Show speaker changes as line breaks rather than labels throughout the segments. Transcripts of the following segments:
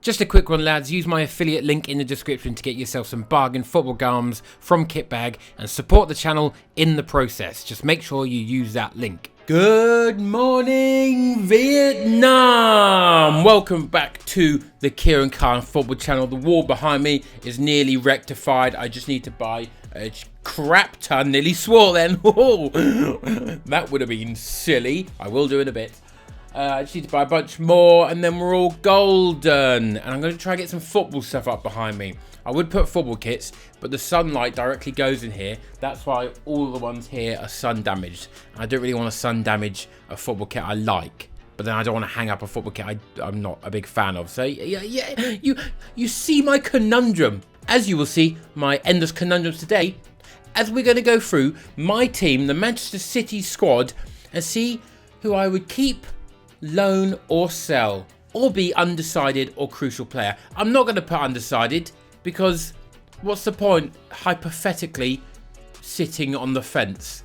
Just a quick one, lads. Use my affiliate link in the description to get yourself some bargain football garms from Kitbag and support the channel in the process. Just make sure you use that link. Good morning, Vietnam! Welcome back to the Kieran Khan football channel. The wall behind me is nearly rectified. I just need to buy a crap ton. Nearly swore then. That would have been silly. I will do in a bit. I just need to buy a bunch more and then we're all golden. And I'm going to try and get some football stuff up behind me. I would put football kits, but the sunlight directly goes in here. That's why all the ones here are sun damaged. I don't really want to sun damage a football kit I like, but then I don't want to hang up a football kit I'm not a big fan of. So yeah, you see my conundrum. As you will see, my endless conundrums today, as we're going to go through my team, the Manchester City squad, and see who I would keep, loan or sell, or be undecided or crucial player. I'm not going to put undecided because what's the point hypothetically sitting on the fence?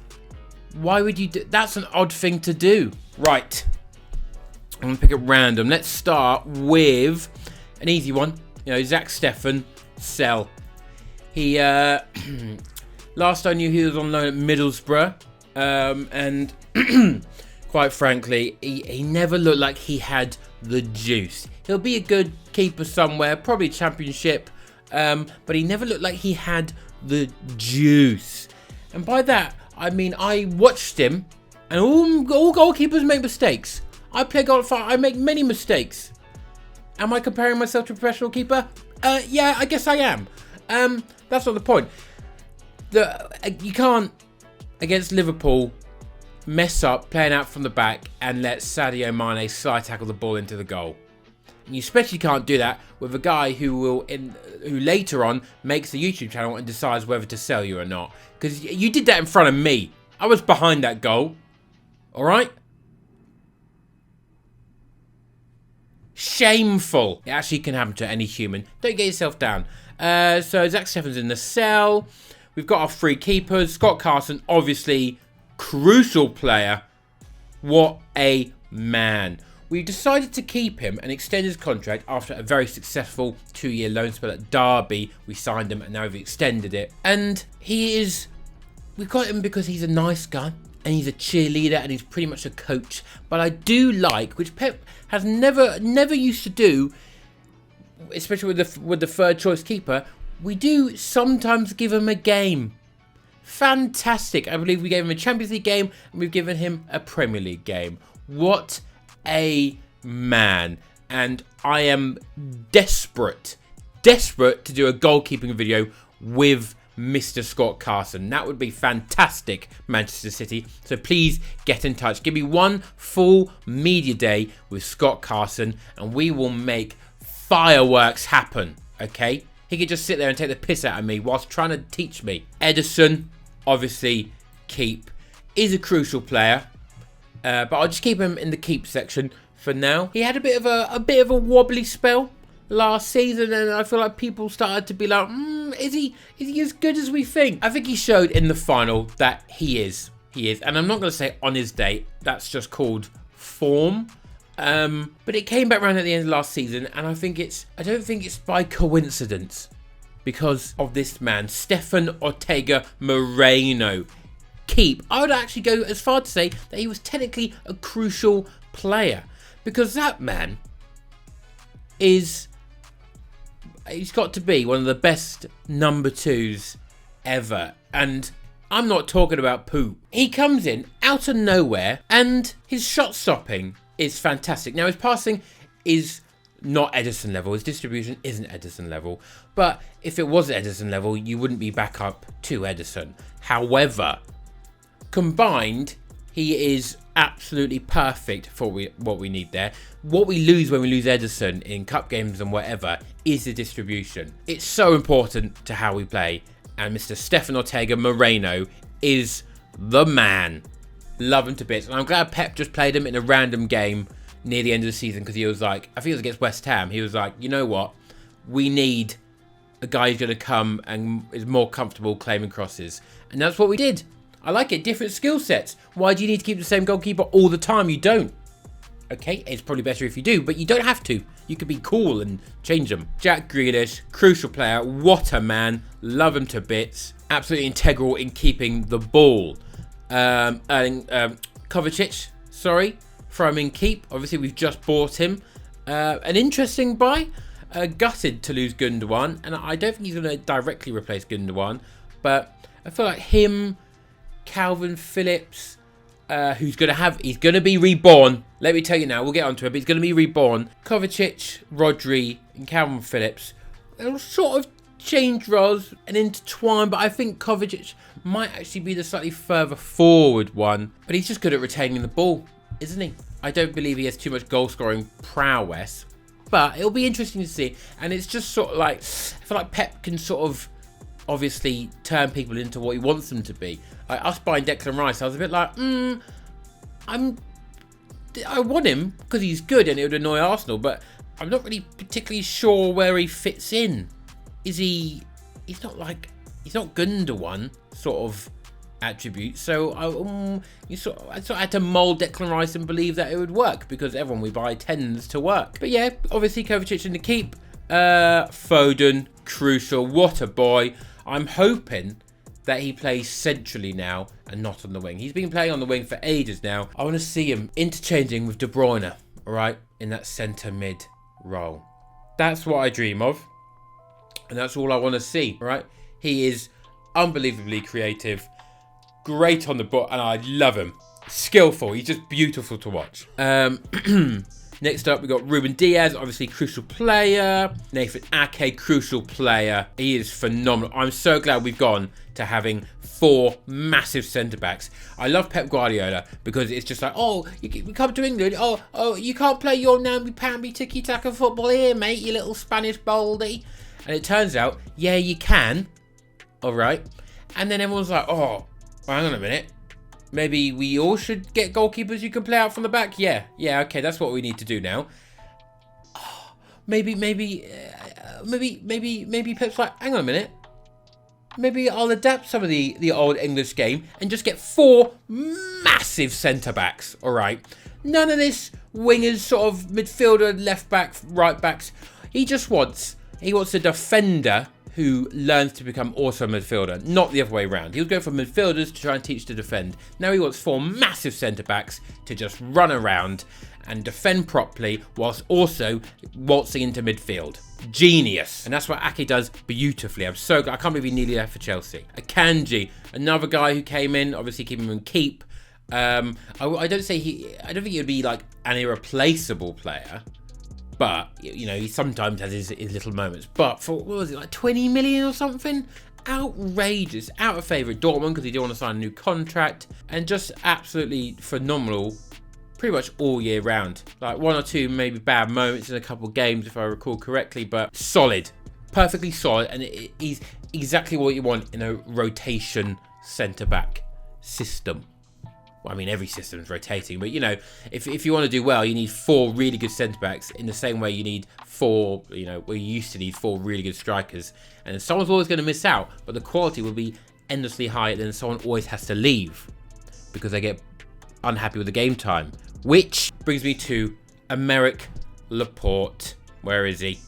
Why would you do that's? An odd thing to do. Right, I'm going to pick it random. Let's start with an easy one. You know, Zach Steffen, sell. He last I knew he was on loan at Middlesbrough, and quite frankly, he never looked like he had the juice. He'll be a good keeper somewhere, probably Championship, but he never looked like he had the juice. And by that, I mean I watched him, and all goalkeepers make mistakes. I play goalkeeper, I make many mistakes. Am I comparing myself to a professional keeper? Yeah, I guess I am. That's not the point. You can't, against Liverpool, mess up playing out from the back and let Sadio Mane slide tackle the ball into the goal. And you especially can't do that with a guy who later on makes a YouTube channel and decides whether to sell you or not. Because you did that in front of me. I was behind that goal. Alright? Shameful. It actually can happen to any human. Don't get yourself down. So Zach Steffen's in the cell. We've got our three keepers. Scott Carson, obviously crucial player. What a man. We decided to keep him and extend his contract after a very successful 2-year loan spell at Derby. We signed him and now we've extended it. And we got him because he's a nice guy and he's a cheerleader and he's pretty much a coach. But I do like, which Pep has never used to do, especially with the third choice keeper, we do sometimes give him a game. Fantastic. I believe we gave him a Champions League game and we've given him a Premier League game. What a man. And I am desperate to do a goalkeeping video with Mr. Scott Carson. That would be fantastic, Manchester City. So please get in touch. Give me one full media day with Scott Carson and we will make fireworks happen, okay? He could just sit there and take the piss out of me whilst trying to teach me. Edison, obviously, keep. Is a crucial player, but I'll just keep him in the keep section for now. He had a bit of a wobbly spell last season, and I feel like people started to be like, is he as good as we think? I think he showed in the final that he is, and I'm not going to say on his day. That's just called form. But it came back around at the end of last season, and I don't think it's by coincidence because of this man, Stefan Ortega Moreno. Keep. I would actually go as far to say that he was technically a crucial player because that man he's got to be one of the best number 2s ever. And I'm not talking about poop. He comes in out of nowhere and his shot stopping is fantastic. Now his passing is not Edison level. His distribution isn't Edison level. But if it was Edison level, you wouldn't be back up to Edison. However, combined, he is absolutely perfect for what we need there. What we lose when we lose Edison in cup games and whatever is the distribution. It's so important to how we play. And Mr. Stefan Ortega Moreno is the man. Love him to bits. And I'm glad Pep just played him in a random game near the end of the season because he was like, I think it was against West Ham. He was like, you know what? We need a guy who's going to come and is more comfortable claiming crosses. And that's what we did. I like it. Different skill sets. Why do you need to keep the same goalkeeper all the time? You don't. Okay, it's probably better if you do, but you don't have to. You could be cool and change them. Jack Grealish, crucial player. What a man. Love him to bits. Absolutely integral in keeping the ball. Kovacic, sorry, from in keep. Obviously, we've just bought him. An interesting buy. Gutted to lose Gundogan, and I don't think he's going to directly replace Gundogan, but I feel like him, Calvin Phillips, he's going to be reborn. Let me tell you now, we'll get onto it, but he's going to be reborn. Kovacic, Rodri, and Calvin Phillips, they'll sort of change roles and intertwine, but I think Kovacic might actually be the slightly further forward one, but he's just good at retaining the ball, isn't he? I don't believe he has too much goal-scoring prowess, but it'll be interesting to see. And it's just sort of like, I feel like Pep can sort of obviously turn people into what he wants them to be. Like us buying Declan Rice, I was a bit like, I want him because he's good and it would annoy Arsenal, but I'm not really particularly sure where he fits in. He's not Gundogan sort of attribute, so I sort of had to mould Declan Rice and believe that it would work because everyone we buy tends to work. But yeah, obviously Kovacic in the keep. Foden, crucial, what a boy. I'm hoping that he plays centrally now and not on the wing. He's been playing on the wing for ages now. I want to see him interchanging with De Bruyne, all right, in that centre mid role. That's what I dream of, and that's all I want to see, right? He is unbelievably creative, great on the ball, and I love him. Skillful. He's just beautiful to watch. Next up, we got Ruben Diaz, obviously crucial player. Nathan Ake, crucial player. He is phenomenal. I'm so glad we've gone to having 4 massive centre-backs. I love Pep Guardiola because it's just like, oh, you come to England. Oh, you can't play your namby-pamby tiki-taka football here, mate, you little Spanish baldy. And it turns out, yeah, you can. All right. And then everyone's like, oh, hang on a minute. Maybe we all should get goalkeepers who can play out from the back. Yeah, okay, that's what we need to do now. Oh, maybe Pep's like, hang on a minute. Maybe I'll adapt some of the old English game and just get 4 massive centre backs. All right, none of this wingers, sort of midfielder, left back, right backs. He wants a defender who learns to become also a midfielder, not the other way around. He'll go for midfielders to try and teach to defend. Now he wants 4 massive centre-backs to just run around and defend properly whilst also waltzing into midfield. Genius. And that's what Ake does beautifully. I can't believe he nearly left for Chelsea. Akanji, another guy who came in, obviously keeping him in keep. I don't think he'd be like an irreplaceable player, but, you know, he sometimes has his little moments. But for, what was it, like 20 million or something? Outrageous. Out of favour at Dortmund because he didn't want to sign a new contract. And just absolutely phenomenal pretty much all year round. Like 1 or 2 maybe bad moments in a couple of games if I recall correctly. But solid. Perfectly solid. And he's exactly what you want in a rotation centre-back system. Well, I mean, every system's rotating, but, you know, if you want to do well, you need 4 really good centre-backs in the same way you need 4, you know, we used to need 4 really good strikers. And someone's always going to miss out, but the quality will be endlessly high, and then someone always has to leave because they get unhappy with the game time. Which brings me to Aymeric Laporte. Where is he?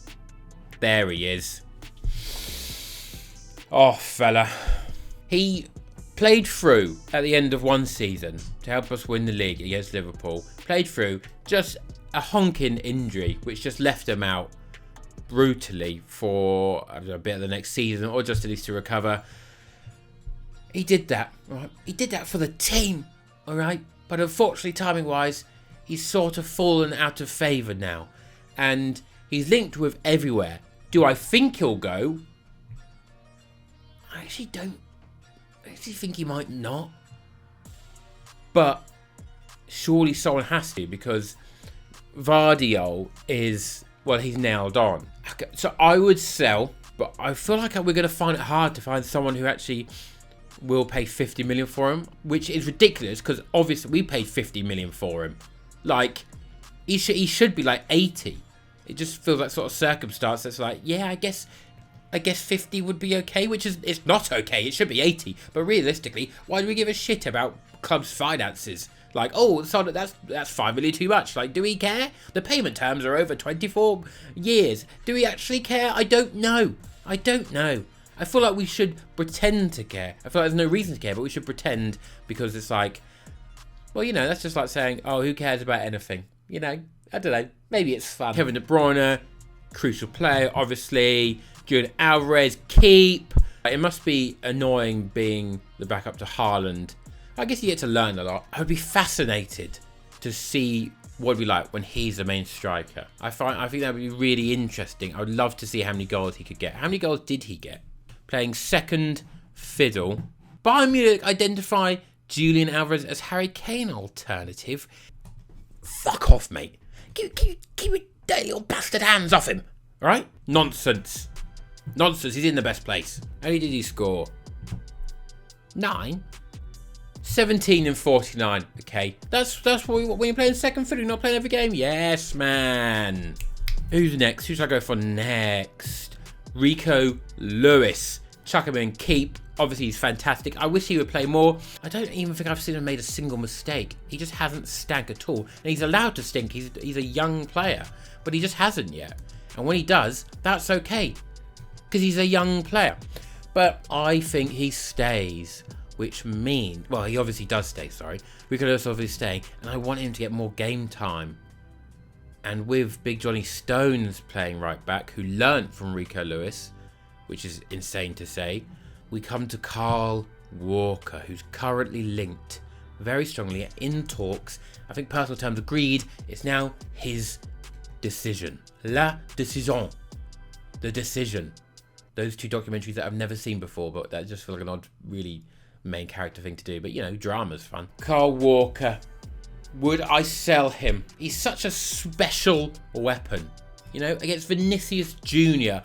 There he is. Oh, fella. He played through at the end of one season to help us win the league against Liverpool. Played through just a honking injury, which just left him out brutally for a bit of the next season, or just at least to recover. He did that, right? He did that for the team, all right? But unfortunately, timing-wise, he's sort of fallen out of favour now. And he's linked with everywhere. Do I think he'll go? I actually don't. I actually think he might not. But surely someone has to, because Vardiol is, well, he's nailed on. Okay, so I would sell, but I feel like we're going to find it hard to find someone who actually will pay 50 million for him, which is ridiculous because obviously we paid 50 million for him. Like, he should be like 80. It just feels like sort of circumstance that's like, yeah, I guess 50 would be okay, which is, it's not okay. It should be 80. But realistically, why do we give a shit about clubs' finances? Like, oh, so that's 5 million too much. Like, do we care? The payment terms are over 24 years. Do we actually care? I don't know. I don't know. I feel like we should pretend to care. I feel like there's no reason to care, but we should pretend, because it's like, well, you know, that's just like saying, oh, who cares about anything? You know, I don't know. Maybe it's fun. Kevin De Bruyne, crucial player, obviously. Julian Alvarez, keep. It must be annoying being the backup to Haaland. I guess you get to learn a lot. I would be fascinated to see what it'd be like when he's the main striker. I think that would be really interesting. I would love to see how many goals he could get. How many goals did he get? Playing second fiddle. Bayern Munich identify Julian Alvarez as Harry Kane alternative. Fuck off, mate. Keep your dirty little bastard hands off him. Alright? Nonsense. Nonsense. He's in the best place. How many did he score? 9? 17 and 49. Okay, that's what when you're playing second fiddle, you're not playing every game. Yes, man. Who's next? Who should I go for next? Rico Lewis. Chuck him in, keep. Obviously, he's fantastic. I wish he would play more. I don't even think I've seen him made a single mistake. He just hasn't stank at all. And he's allowed to stink. He's a young player, but he just hasn't yet. And when he does, that's okay, because he's a young player. But I think he stays. Which means, well, he obviously does stay, sorry. Rico Lewis obviously staying, and I want him to get more game time. And with Big Johnny Stones playing right back, who learnt from Rico Lewis, which is insane to say, we come to Carl Walker, who's currently linked very strongly in talks. I think personal terms agreed. It's now his decision. La décision. The decision. Those two documentaries that I've never seen before, but that just feel like an odd, really main character thing to do, but you know, drama's fun. Carl Walker, would I sell him? He's such a special weapon, you know, against Vinicius Jr.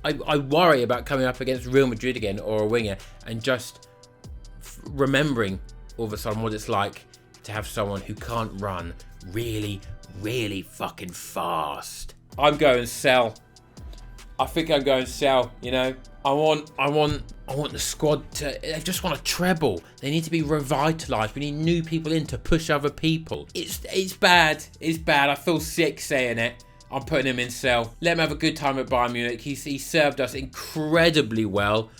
I worry about coming up against Real Madrid again, or a winger, and just remembering all of a sudden what it's like to have someone who can't run really, really fucking fast. I'm going sell. I think I'm going sell, you know. I want the squad to, they just want a treble. They need to be revitalised. We need new people in to push other people. It's bad. It's bad. I feel sick saying it. I'm putting him in sell. Let him have a good time at Bayern Munich. He served us incredibly well.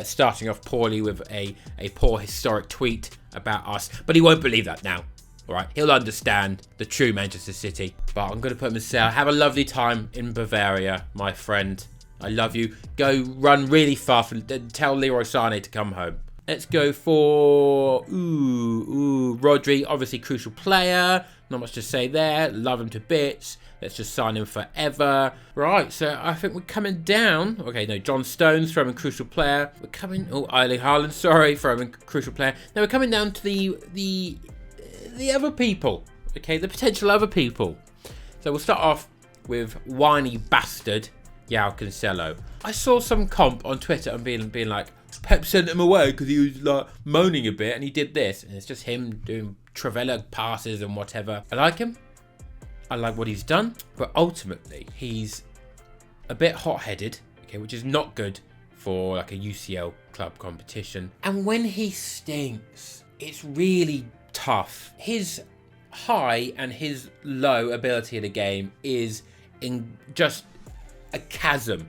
Starting off poorly with a poor historic tweet about us. But he won't believe that now. Alright, he'll understand the true Manchester City. But I'm going to put him in sell. Have a lovely time in Bavaria, my friend. I love you. Go run really fast and tell Leroy Sané to come home. Let's go for Rodri. Obviously crucial player. Not much to say there. Love him to bits. Let's just sign him forever. Right, so I think we're coming down. Okay, no, John Stones, throwing crucial player. We're coming. Oh, Erling Haaland. Sorry, throwing crucial player. Now we're coming down to the other people. Okay, the potential other people. So we'll start off with whiny bastard João Cancelo. I saw some comp on Twitter and being like, Pep sent him away because he was like moaning a bit and he did this, and it's just him doing Travella passes and whatever. I like him. I like what he's done, but ultimately he's a bit hot-headed, okay, which is not good for like a UCL club competition. And when he stinks, it's really tough. His high and his low ability in the game is in just a chasm,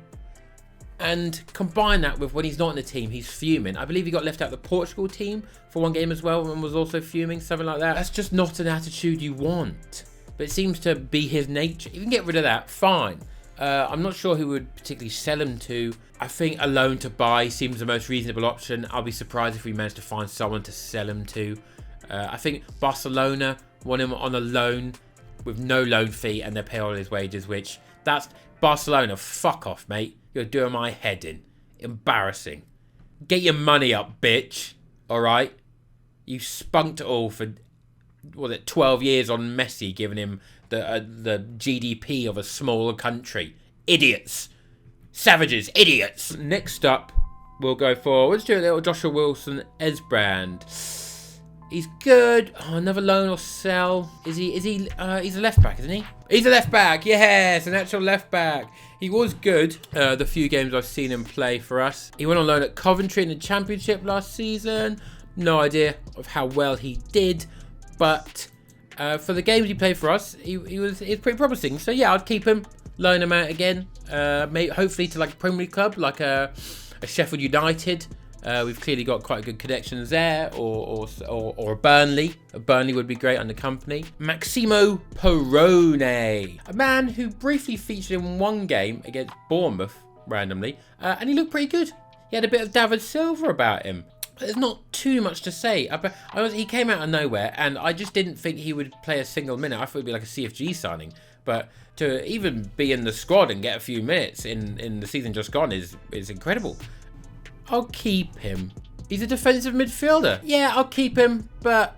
and combine that with when he's not in the team, he's fuming. I believe he got left out of the Portugal team for one game as well and was also fuming, something like that. That's just not an attitude you want, but it seems to be his nature. You can get rid of that, fine. I'm not sure who would particularly sell him to. I think a loan to buy seems the most reasonable option. I'll be surprised if we manage to find someone to sell him to. I think Barcelona want him on a loan with no loan fee, and they pay all his wages, which that's Barcelona. Fuck off, mate. You're doing my head in. Embarrassing. Get your money up, bitch. Alright? You spunked it all for, 12 years on Messi, giving him the GDP of a smaller country. Idiots. Savages. Idiots. Next up, we'll go for, let's do a little Joshua Wilson Esbrand. He's good. Oh, another loan or sell. He's a left back, isn't he? He's a left back. Yes, an actual left back. He was good the few games I've seen him play for us. He went on loan at Coventry in the Championship last season. No idea of how well he did, but for the games he played for us, he was pretty promising. So yeah, I'd keep him, loan him out again, hopefully to like a Premier League club, like a Sheffield United. We've clearly got quite good connections there, or a Burnley. A Burnley would be great under company. Maximo Perrone, a man who briefly featured in one game against Bournemouth randomly, and he looked pretty good. He had a bit of David Silva about him. There's not too much to say. He came out of nowhere, and I just didn't think he would play a single minute. I thought it'd be like a CFG signing, but to even be in the squad and get a few minutes in the season just gone is incredible. I'll keep him. He's a defensive midfielder. Yeah, I'll keep him, but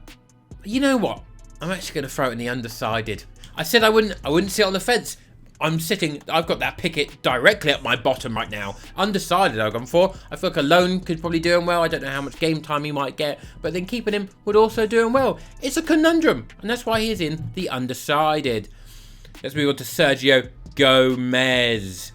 you know what? I'm actually going to throw it in the undecided. I said I wouldn't sit on the fence. I've got that picket directly at my bottom right now. Undecided I've gone for. I feel like a loan could probably do him well. I don't know how much game time he might get, but then keeping him would also do him well. It's a conundrum, and that's why he is in the undecided. Let's move on to Sergio Gomez.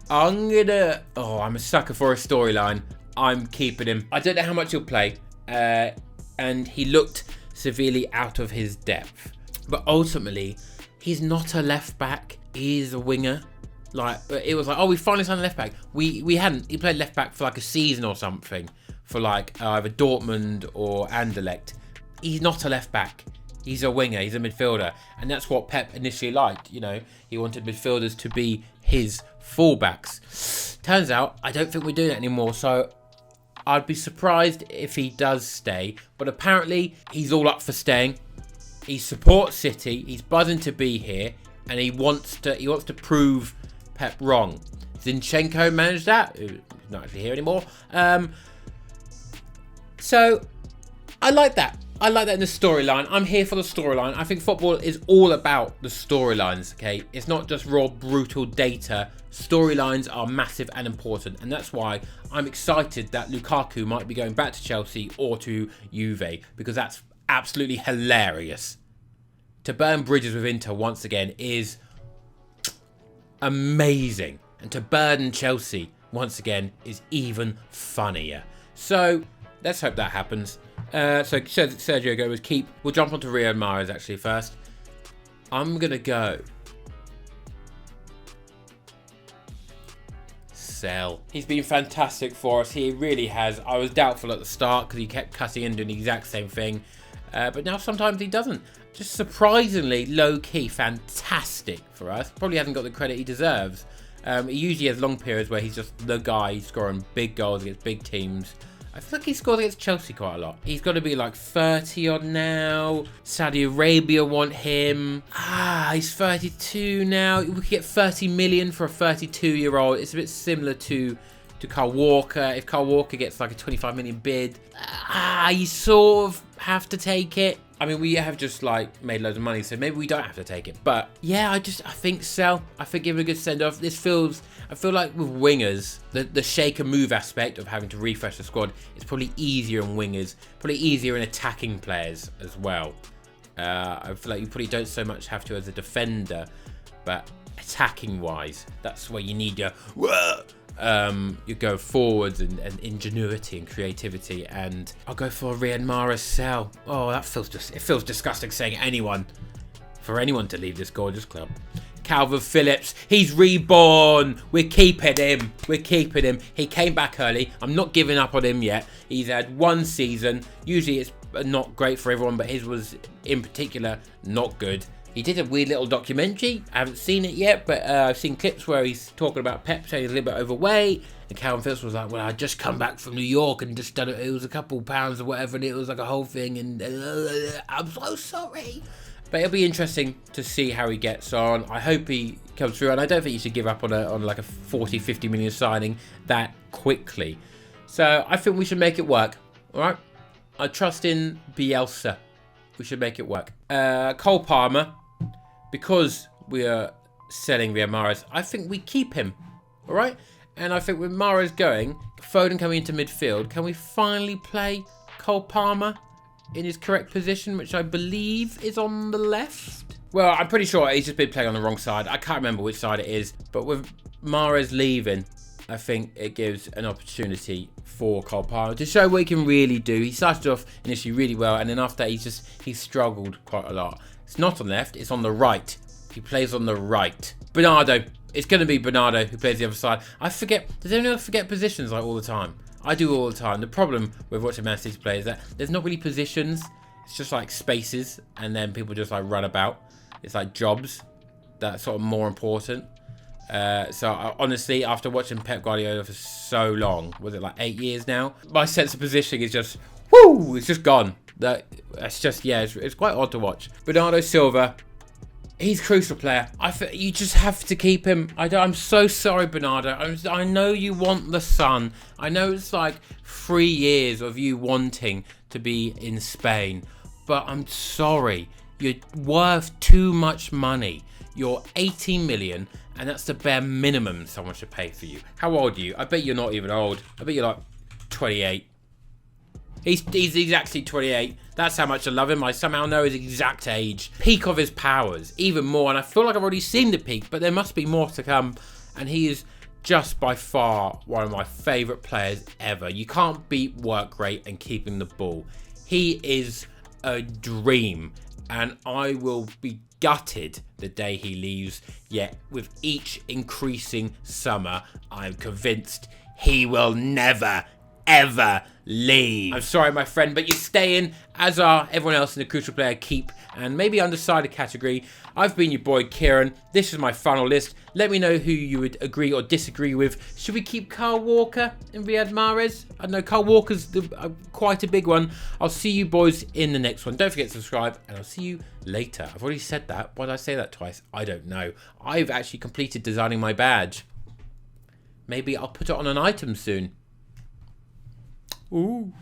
I'm a sucker for a storyline. I'm keeping him. I don't know how much he'll play, and he looked severely out of his depth. But ultimately, he's not a left back. He's a winger. Like, it was like, oh, we finally signed a left back. We hadn't. He played left back for like a season or something for like either Dortmund or Anderlecht. He's not a left back. He's a winger. He's a midfielder, and that's what Pep initially liked. You know, he wanted midfielders to be his fullbacks. Turns out, I don't think we're doing it anymore. So I'd be surprised if he does stay. But apparently, he's all up for staying. He supports City. He's buzzing to be here, and he wants to prove Pep wrong. Zinchenko managed that. He's not actually here anymore. So I like that. I like that in the storyline. I'm here for the storyline. I think football is all about the storylines, okay? It's not just raw, brutal data. Storylines are massive and important, and that's why I'm excited that Lukaku might be going back to Chelsea or to Juve, because that's absolutely hilarious. To burn bridges with Inter once again is amazing, and to burden Chelsea once again is even funnier. So let's hope that happens. So Sergio Gomez keep. We'll jump onto Riyadh Mahrez actually first. I'm gonna go sell. He's been fantastic for us. He really has. I was doubtful at the start because he kept cutting in doing the exact same thing, but now sometimes he doesn't. Just surprisingly low-key fantastic for us. Probably hasn't got the credit he deserves. He usually has long periods where he's just the guy scoring big goals against big teams. I feel like he scores against Chelsea quite a lot. He's got to be like 30 odd now. Saudi Arabia want him. He's 32 now. We could get 30 million for a 32-year-old. It's a bit similar to Kyle Walker. If Kyle Walker gets like a 25 million bid, you sort of have to take it. I mean, we have just like made loads of money, so maybe we don't have to take it. But yeah, I think sell. I think give him a good send off. I feel like with wingers, the shake and move aspect of having to refresh the squad is probably easier in wingers, probably easier in attacking players as well. I feel like you probably don't so much have to as a defender, but attacking wise, that's where you need your you go forwards and ingenuity and creativity, and I'll go for a Riyadh Mahrez sell. Oh, it feels disgusting saying for anyone to leave this gorgeous club. Calvin Phillips, he's reborn. We're keeping him. He came back early. I'm not giving up on him yet. He's had one season. Usually it's not great for everyone, but his was in particular not good. He did a weird little documentary. I haven't seen it yet, but I've seen clips where he's talking about Pep saying he's a little bit overweight. And Calvin Phillips was like, well, I just come back from New York and just done it. It was a couple pounds or whatever, and it was like a whole thing. And I'm so sorry. But it'll be interesting to see how he gets on. I hope he comes through, and I don't think you should give up on like a 40, 50 million signing that quickly. So I think we should make it work. All right? I trust in Bielsa. We should make it work. Cole Palmer, because we are selling Riyadh Mahrez, I think we keep him. All right? And I think with Mahrez going, Foden coming into midfield, can we finally play Cole Palmer in his correct position, which I believe is on the left? Well, I'm pretty sure he's just been playing on the wrong side. I can't remember which side it is. But with Mahrez leaving, I think it gives an opportunity for Cole Palmer to show what he can really do. He started off initially really well, and then after that, he struggled quite a lot. It's not on the left, it's on the right. He plays on the right. Bernardo. It's going to be Bernardo who plays the other side. I forget. Does anyone else forget positions like all the time? I do all the time. The problem with watching Man City play is that there's not really positions. It's just like spaces, and then people just like run about. It's like jobs that's sort of more important. Honestly, after watching Pep Guardiola for so long, was it like 8 years now? My sense of positioning is just, whoo, it's just gone. That's just, yeah, it's quite odd to watch. Bernardo Silva, he's a crucial player. You just have to keep him. I'm so sorry, Bernardo. I know you want the sun. I know it's like 3 years of you wanting to be in Spain, but I'm sorry. You're worth too much money. You're 18 million, and that's the bare minimum someone should pay for you. How old are you? I bet you're not even old. I bet you're like 28. He's actually 28. That's how much I love him. I somehow know his exact age. Peak of his powers, even more. And I feel like I've already seen the peak, but there must be more to come. And he is just by far one of my favourite players ever. You can't beat work rate and keeping the ball. He is a dream. And I will be gutted the day he leaves. Yet with each increasing summer, I'm convinced he will never, ever leave. I'm sorry, my friend, but you're staying, as are everyone else in the Crucial Player Keep and maybe undecided category. I've been your boy Kieran. This is my final list. Let me know who you would agree or disagree with. Should we keep Kyle Walker and Riyadh Mahrez? I know Kyle Walker's quite a big one. I'll see you boys in the next one. Don't forget to subscribe, and I'll see you later. I've already said that. Why did I say that twice? I don't know. I've actually completed designing my badge. Maybe I'll put it on an item soon. Ooh.